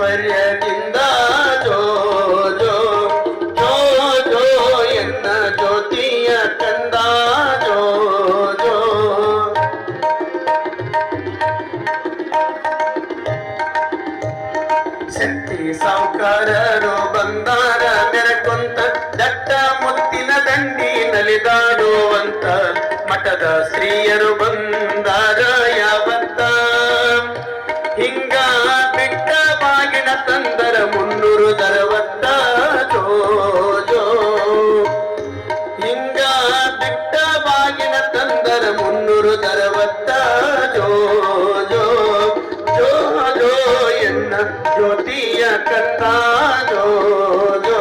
ಐಶ್ವರ್ಯದಿಂದ ಜೋ ಜೋ ಜೋ ಜೋ ಎನ್ನ ಜ್ಯೋತಿಯ ಕಂದ ಜೋ ಜೋ. ಶಕ್ತಿ ಸಾವುಕಾರರು ಬಂದಾರ ಮೆರಕೊಂತ ದಟ್ಟ ಮುತ್ತಿನ ದಂಡಿ ನಲಿದಾಡುವಂತ ಮಠದ ಸ್ತ್ರೀಯರು ಬಂದಾರ ಯಾವಂತ. ಹಿಂಗ ಬಿಟ್ಟ ಬಾಗಿನ ತಂದರ 360 ಜೋ ಜೋ. ಹಿಂಗ ಬಿಟ್ಟ ಬಾಗಿನ ತಂದರ 360 ಜೋ ಜೋ ಜೋ ಜೋ ಎನ್ನ ಜ್ಯೋತಿಯ ಕಂದ ಜೋ ಜೋ.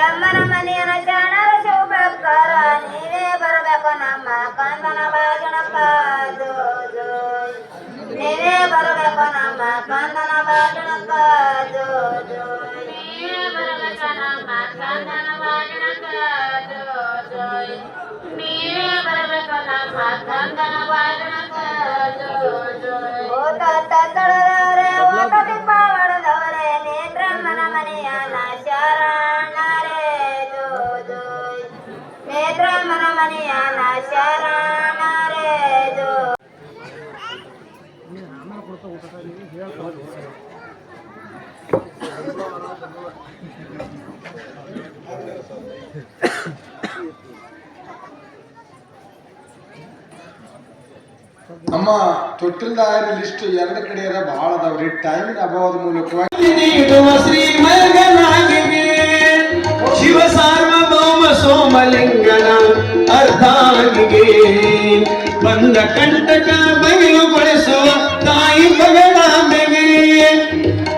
ಅಮ್ಮನ ಮನೆಯನ ಶಾಣರ ಶೋಭಕ್ಕಾರ ನೀವೇ ಬರಬೇಕು ನಮ್ಮ ಕಂದನ ಬಾಜನಪ್ಪ ಜೋ ಜೋ. ನೀವೇ ಬರಬೇಕು ನಮ್ಮ ಕಂದನ ಬಾಜನಪ್ಪ ಜೋ ಜೋ. ನೀವೇ ಬರಬೇಕು ನಮ್ಮ ಕಂದನ ಬಾಜನಪ್ಪ ಜೋ ಜೋ. ನೀವೇ ಬರಬೇಕು ನಮ್ಮ ಕಂದನ ಬಾಜನಪ್ಪ ಜೋ ಜೋ. ಓತ ತತ್ತಳದವರೇ ಓತ ತಿಪ್ಪ ಹೊಡೆದವರೇ ನೇತ್ರಮ್ಮನ ಮನೆಯ ಶರಣರೇ ಜೋ ಜೋ. ನೇತ್ರಮ್ಮನ ಮನೆಯ ಶರಣರೇ ಜೋ. ನಮ್ಮ ತೊಟ್ಟಿಲ್ದಾರ ಲಿಸ್ಟ್ 2 ಕಡೆಯರ ಬಹಳ ಅದಾವ್ರಿ. ಟೈಮಿನ ಅಭಾವದ ಮೂಲಕವಾಗಿ ನೀಡುವ ಶ್ರೀಮಗನಾಗಿಗೆ ಶಿವ ಸಾರ್ವಭೌಮ ಸೋಮಲಿಂಗನ ಅರ್ಧಾಂಗಿಗೆ ಬಂದ ಕಂಟಕ ಬಯಲುಗೊಳಿಸುವ ತಾಯಿ ಬಗಲಾಂಬೆಗೆ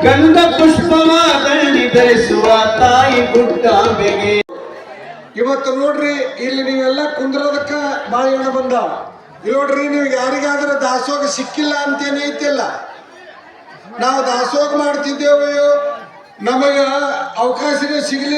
ಗಂಧ ಪುಷ್ಪವ ದಂಡಿ ಧರಿಸುವ ತಾಯಿ ಗುಡ್ಡಾಂಬೆಗೆ. ಇವತ್ತು ನೋಡ್ರಿ ಇಲ್ಲಿ ನೀವೆಲ್ಲ ಕುಂದ್ರೋದಕ್ಕ ಭಾಳ ಜನ ಬಂದಾವ. ಇಲ್ಲಿ ನೋಡ್ರಿ ನೀವು ಯಾರಿಗಾದ್ರೂ ದಾಸೋಗ ಸಿಕ್ಕಿಲ್ಲ ಅಂತೇನೈತಿಲ್ಲ. ನಾವು ದಾಸೋಗ ಮಾಡ್ತಿದ್ದೇವೆಯೋ ನಮಗೆ ಅವಕಾಶನೇ ಸಿಗಲಿಲ್ಲ.